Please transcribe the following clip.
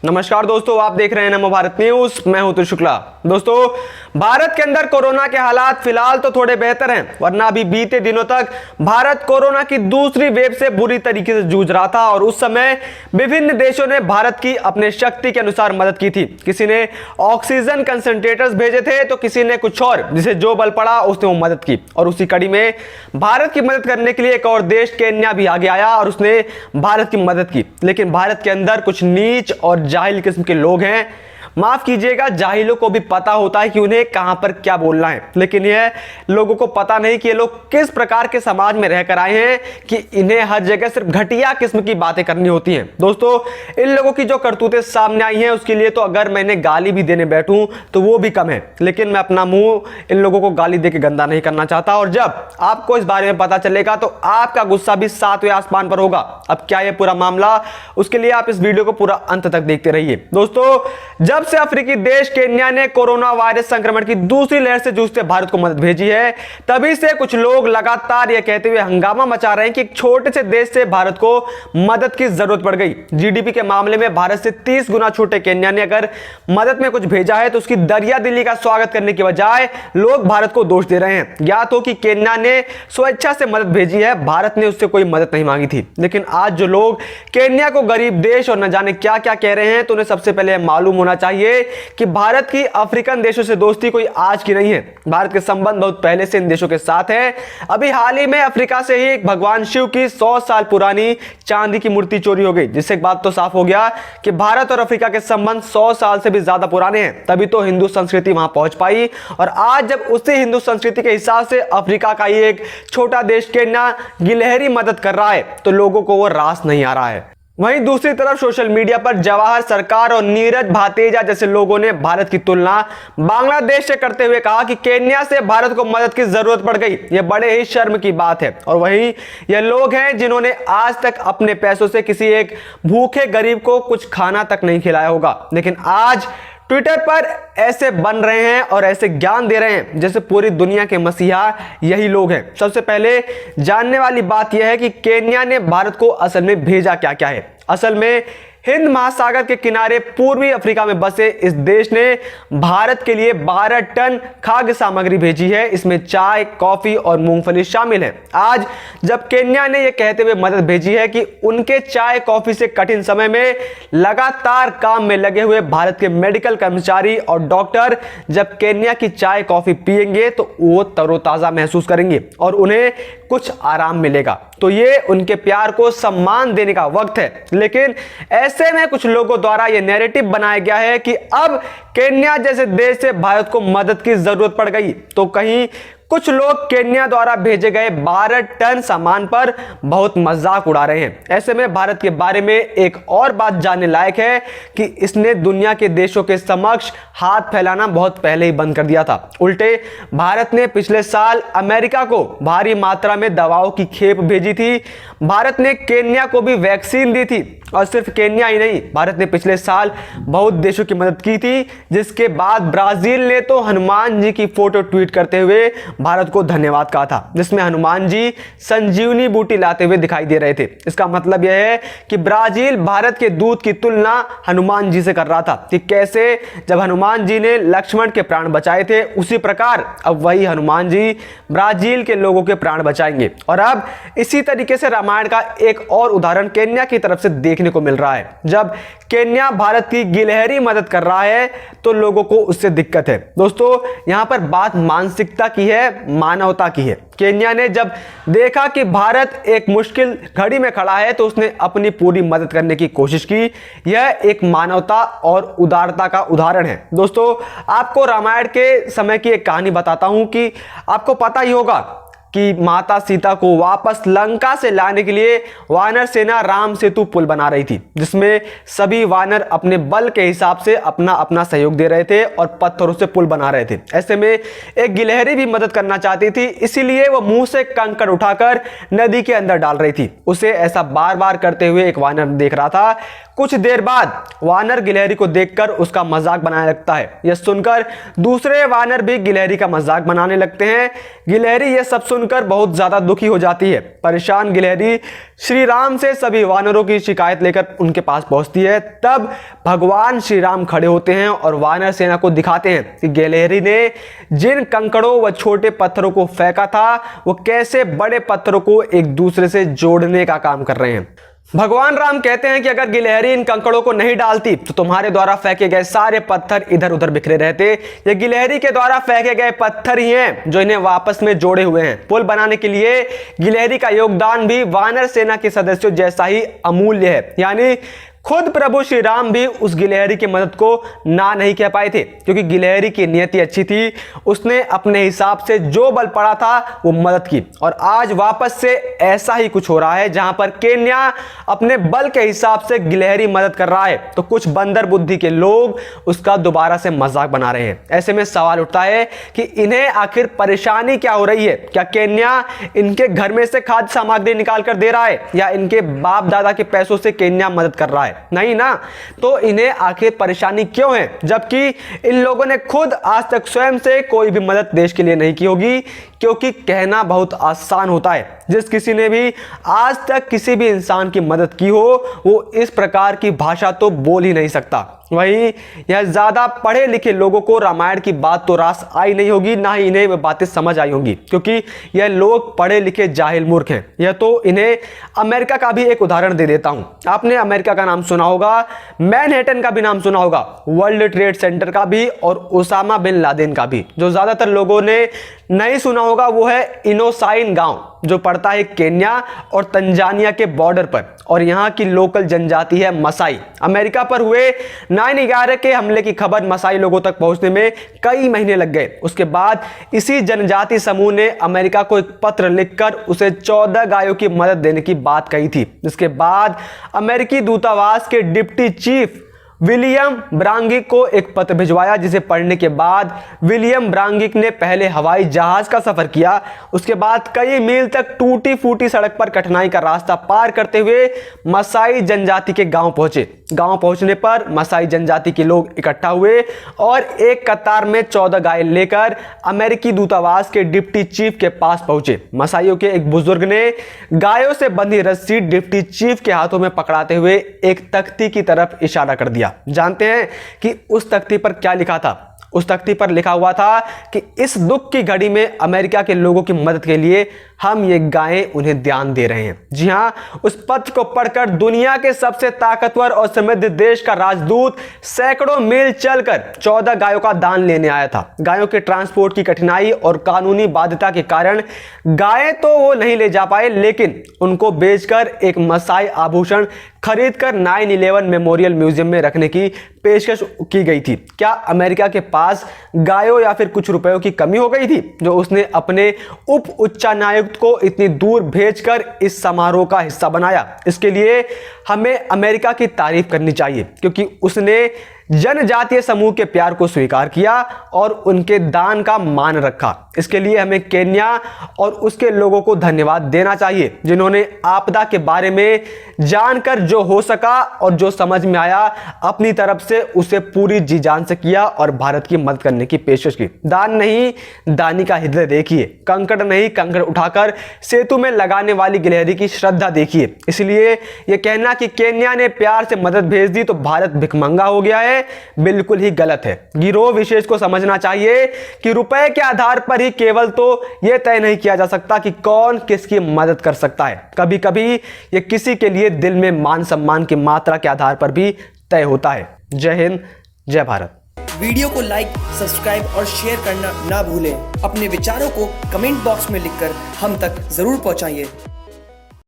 नमस्कार दोस्तों, आप देख रहे हैं नमो भारत न्यूज। मैं हूं तुल शुक्ला। दोस्तों, भारत के अंदर कोरोना के हालात फिलहाल तो थोड़े बेहतर हैं, वरना अभी बीते दिनों तक भारत कोरोना की दूसरी वेव से बुरी तरीके से जूझ रहा था और उस समय विभिन्न देशों ने भारत की अपने शक्ति के अनुसार मदद की थी। किसी ने ऑक्सीजन कंसंट्रेटर्स भेजे थे तो किसी ने कुछ और, जिसे जो बल पड़ा उसने वो मदद की। और उसी कड़ी में भारत की मदद करने के लिए एक और देश केन्या भी आगे आया और उसने भारत की मदद की। लेकिन भारत के अंदर कुछ नीच और जाहिल किस्म के लोग हैं। माफ कीजिएगा, जाहिलों को भी पता होता है कि उन्हें कहां पर क्या बोलना है, लेकिन यह लोगों को पता नहीं कि ये लोग किस प्रकार के समाज में रहकर आए हैं कि इन्हें हर जगह सिर्फ घटिया किस्म की बातें करनी होती हैं। दोस्तों, इन लोगों की जो करतूतें सामने आई हैं उसके लिए तो अगर मैं इन्हें गाली भी देने बैठूं तो वो भी कम है, लेकिन मैं अपना मुंह इन लोगों को गाली देकर गंदा नहीं करना चाहता। और जब आपको इस बारे में पता चलेगा तो आपका गुस्सा भी 7वें आसमान पर होगा। अब क्या यह पूरा मामला, उसके लिए आप इस वीडियो को पूरा अंत तक देखते रहिए। दोस्तों, जब से अफ्रीकी देश केन्या ने कोरोना वायरस संक्रमण की दूसरी लहर से जूझते भारत को मदद भेजी है, तभी से कुछ लोग लगातार यह कहते हुए हंगामा मचा रहे हैं कि एक छोटे से देश से भारत को मदद की जरूरत पड़ गई। जीडीपी के मामले में भारत से 30 गुना छोटे केन्या ने अगर मदद में कुछ भेजा है तो उसकी दरिया दिली का स्वागत करने की बजाय लोग भारत को दोष दे रहे हैं। ज्ञात हो कि केन्या ने स्वेच्छा से मदद भेजी है, भारत ने उससे कोई मदद नहीं मांगी थी। लेकिन आज जो लोग केन्या को गरीब देश और न जाने क्या क्या कह रहे हैं, तो उन्हें सबसे पहले मालूम होना चाहिए कि भारत की अफ्रीकन देशों से दोस्ती कोई आज की नहीं है। भारत के संबंध बहुत पहले से इन देशों के साथ है। अभी हाल ही में अफ्रीका से ही एक भगवान शिव की 100 साल पुरानी चांदी की मूर्ति चोरी हो गई, जिससे एक बात तो साफ हो गया कि भारत और अफ्रीका के संबंध 100 साल से भी ज्यादा पुराने हैं। तभी तो हिंदू संस्कृति वहां पहुंच पाई। और आज जब उसी हिंदू संस्कृति के हिसाब से अफ्रीका का ही एक छोटा देश केन्या गिलहरी मदद कर रहा है तो लोगों को वो रास नहीं आ रहा है। वहीं दूसरी तरफ सोशल मीडिया पर जवाहर सरकार और नीरज भातेजा जैसे लोगों ने भारत की तुलना बांग्लादेश से करते हुए कहा कि केन्या से भारत को मदद की जरूरत पड़ गई। यह बड़े ही शर्म की बात है। और वहीं यह लोग हैं जिन्होंने आज तक अपने पैसों से किसी एक भूखे गरीब को कुछ खाना तक नहीं खिलाया होगा, लेकिन आज ट्विटर पर ऐसे बन रहे हैं और ऐसे ज्ञान दे रहे हैं जैसे पूरी दुनिया के मसीहा यही लोग हैं। सबसे पहले जानने वाली बात यह है कि केन्या ने भारत को असल में भेजा क्या क्या है। असल में हिंद महासागर के किनारे पूर्वी अफ्रीका में बसे इस देश ने भारत के लिए 12 टन खाद्य सामग्री भेजी है। इसमें चाय, कॉफी और मूंगफली शामिल है। आज जब केन्या ने यह कहते हुए मदद भेजी है कि उनके चाय कॉफी से कठिन समय में लगातार काम में लगे हुए भारत के मेडिकल कर्मचारी और डॉक्टर जब केन्या की चाय कॉफी पिएंगे तो वो तरोताजा महसूस करेंगे और उन्हें कुछ आराम मिलेगा, तो ये उनके प्यार को सम्मान देने का वक्त है। लेकिन ऐसे में कुछ लोगों द्वारा यह नैरेटिव बनाया गया है कि अब केन्या जैसे देश से भारत को मदद की जरूरत पड़ गई, तो कहीं कुछ लोग केन्या द्वारा भेजे गए 12 टन सामान पर बहुत मजाक उड़ा रहे हैं। ऐसे में भारत के बारे में एक और बात जानने लायक है कि इसने दुनिया के देशों के समक्ष हाथ फैलाना बहुत पहले ही बंद कर दिया था। उल्टे भारत ने पिछले साल अमेरिका को भारी मात्रा में दवाओं की खेप भेजी थी। भारत ने केन्या को भी वैक्सीन दी थी और सिर्फ केन्या ही नहीं, भारत ने पिछले साल बहुत देशों की मदद की थी। जिसके बाद ब्राजील ने तो हनुमान जी की फोटो ट्वीट करते हुए भारत को धन्यवाद कहा था, जिसमें हनुमान जी संजीवनी बूटी लाते हुए दिखाई दे रहे थे। इसका मतलब यह है कि ब्राजील भारत के दूत की तुलना हनुमान जी से कर रहा था कि कैसे जब हनुमान जी ने लक्ष्मण के प्राण बचाए थे, उसी प्रकार अब वही हनुमान जी ब्राजील के लोगों के प्राण बचाएंगे। और अब इसी तरीके से रामायण का एक और उदाहरण केन्या की तरफ से देखने को मिल रहा है। जब केन्या भारत की गिलहरी मदद कर रहा है तो लोगों को उससे दिक्कत है। दोस्तों, यहां पर बात मानसिकता की है, मानवता की है। केन्या ने जब देखा कि भारत एक मुश्किल घड़ी में खड़ा है तो उसने अपनी पूरी मदद करने की कोशिश की। यह एक मानवता और उदारता का उदाहरण है। दोस्तों, आपको रामायण के समय की एक कहानी बताता हूं कि आपको पता ही होगा कि माता सीता को वापस लंका से लाने के लिए वानर सेना राम सेतु पुल बना रही थी, जिसमें सभी वानर अपने बल के हिसाब से अपना अपना सहयोग दे रहे थे और पत्थरों से पुल बना रहे थे। ऐसे में एक गिलहरी भी मदद करना चाहती थी, इसीलिए वो मुंह से कंकड़ उठाकर नदी के अंदर डाल रही थी। उसे ऐसा बार बार करते हुए एक वानर देख रहा था। कुछ देर बाद वानर गिलहरी को देखकर उसका मजाक बनाने लगता है। यह सुनकर दूसरे वानर भी गिलहरी का मजाक बनाने लगते हैं। गिलहरी यह सब सुन सुनकर बहुत ज्यादा दुखी हो जाती है। परेशान गिलहरी श्री राम से सभी वानरों की शिकायत लेकर उनके पास पहुंचती है। तब भगवान श्री राम खड़े होते हैं और वानर सेना को दिखाते हैं कि गिलहरी ने जिन कंकड़ों व छोटे पत्थरों को फेंका था वो कैसे बड़े पत्थरों को एक दूसरे से जोड़ने का काम कर रहे हैं। भगवान राम कहते हैं कि अगर गिलहरी इन कंकड़ों को नहीं डालती तो तुम्हारे द्वारा फेंके गए सारे पत्थर इधर उधर बिखरे रहते। ये गिलहरी के द्वारा फेंके गए पत्थर ही हैं जो इन्हें वापस में जोड़े हुए हैं। पुल बनाने के लिए गिलहरी का योगदान भी वानर सेना के सदस्यों जैसा ही अमूल्य है। यानी खुद प्रभु श्री राम भी उस गिलहरी की मदद को ना नहीं कह पाए थे, क्योंकि गिलहरी की नियति अच्छी थी। उसने अपने हिसाब से जो बल पड़ा था वो मदद की। और आज वापस से ऐसा ही कुछ हो रहा है, जहां पर केन्या अपने बल के हिसाब से गिलहरी मदद कर रहा है तो कुछ बंदर बुद्धि के लोग उसका दोबारा से मजाक बना रहे हैं। ऐसे में सवाल उठता है कि इन्हें आखिर परेशानी क्या हो रही है? क्या केन्या इनके घर में से खाद्य सामग्री निकाल कर दे रहा है, या इनके बाप दादा के पैसों से केन्या मदद कर रहा है? नहीं ना। तो इन्हें आखिर परेशानी क्यों है, जबकि इन लोगों ने खुद आज तक स्वयं से कोई भी मदद देश के लिए नहीं की होगी? क्योंकि कहना बहुत आसान होता है। जिस किसी ने भी आज तक किसी भी इंसान की मदद की हो वो इस प्रकार की भाषा तो बोल ही नहीं सकता। वहीं यह ज्यादा पढ़े लिखे लोगों को रामायण की बात तो रास आई नहीं होगी, ना ही इन्हें वे बातें समझ आई होंगी, क्योंकि यह लोग पढ़े लिखे जाहिल मूर्ख हैं। यह तो इन्हें अमेरिका का भी एक उदाहरण दे देता हूं। आपने अमेरिका का नाम सुना होगा, मैनहट्टन का भी नाम सुना होगा, वर्ल्ड ट्रेड सेंटर का भी और ओसामा बिन लादेन का भी। जो ज्यादातर लोगों ने नहीं सुना होगा वो है इनोसाइन गांव, जो पड़ता है केन्या और तंजानिया के बॉर्डर पर, और यहाँ की लोकल जनजाति है मसाई। अमेरिका पर हुए 9/11 के हमले की खबर मसाई लोगों तक पहुंचने में कई महीने लग गए। उसके बाद इसी जनजाति समूह ने अमेरिका को एक पत्र लिखकर उसे 14 गायों की मदद देने की बात कही थी, जिसके बाद अमेरिकी दूतावास के डिप्टी चीफ विलियम ब्रांगिक को एक पत्र भिजवाया, जिसे पढ़ने के बाद विलियम ब्रांगिक ने पहले हवाई जहाज का सफर किया, उसके बाद कई मील तक टूटी फूटी सड़क पर कठिनाई का रास्ता पार करते हुए मसाई जनजाति के गांव पहुंचे। गांव पहुंचने पर मसाई जनजाति के लोग इकट्ठा हुए और एक कतार में 14 गाय लेकर अमेरिकी दूतावास के डिप्टी चीफ के पास पहुंचे। मसाइयों के एक बुजुर्ग ने गायों से बंधी रस्सी डिप्टी चीफ के हाथों में पकड़ाते हुए एक तख्ती की तरफ इशारा कर दिया। जानते हैं कि उस तख्ती पर क्या लिखा था? उस तख्ती पर लिखा हुआ था कि इस दुख की घड़ी में अमेरिका के लोगों की मदद के लिए हम ये गायें उन्हें दान दे रहे हैं। जी हां, उस पत्र को पढ़कर दुनिया के सबसे ताकतवर और समृद्ध देश का राजदूत सैकड़ों मील चलकर 14 गायों का दान लेने आया था। गायों के ट्रांसपोर्ट की कठिनाई और कानूनी बाध्यता के कारण गायें तो वो नहीं ले जा पाए, लेकिन उनको बेचकर एक मसाई आभूषण खरीदकर 9/11 मेमोरियल म्यूजियम में रखने की पेशकश की गई थी। क्या अमेरिका के पास गायों या फिर कुछ रुपयों की कमी हो गई थी जो उसने अपने उप उच्चायुक्त को इतनी दूर भेजकर इस समारोह का हिस्सा बनाया? इसके लिए हमें अमेरिका की तारीफ करनी चाहिए, क्योंकि उसने जनजातीय समूह के प्यार को स्वीकार किया और उनके दान का मान रखा। इसके लिए हमें केन्या और उसके लोगों को धन्यवाद देना चाहिए, जिन्होंने आपदा के बारे में जानकर जो हो सका और जो समझ में आया अपनी तरफ से उसे पूरी जी जान से किया और भारत की मदद करने की पेशकश की। दान नहीं, दानी का हृदय देखिए। कंकड़ नहीं, कंकड़ उठाकर सेतु में लगाने वाली गिलहरी की श्रद्धा देखिए। इसलिए यह कहना कि केन्या ने प्यार से मदद भेज दी तो भारत भिखमंगा हो गया है, बिल्कुल ही गलत है। गिरोह विशेष को समझना चाहिए कि रुपए के आधार पर ही केवल तो यह तय नहीं किया जा सकता कि कौन किसकी मदद कर सकता है। कभी कभी यह किसी के लिए दिल में मान सम्मान की मात्रा के आधार पर भी तय होता है। जय हिंद, जय भारत। वीडियो को लाइक, सब्सक्राइब और शेयर करना ना भूलें। अपने विचारों को कमेंट बॉक्स में लिखकर हम तक जरूर पहुंचाइए।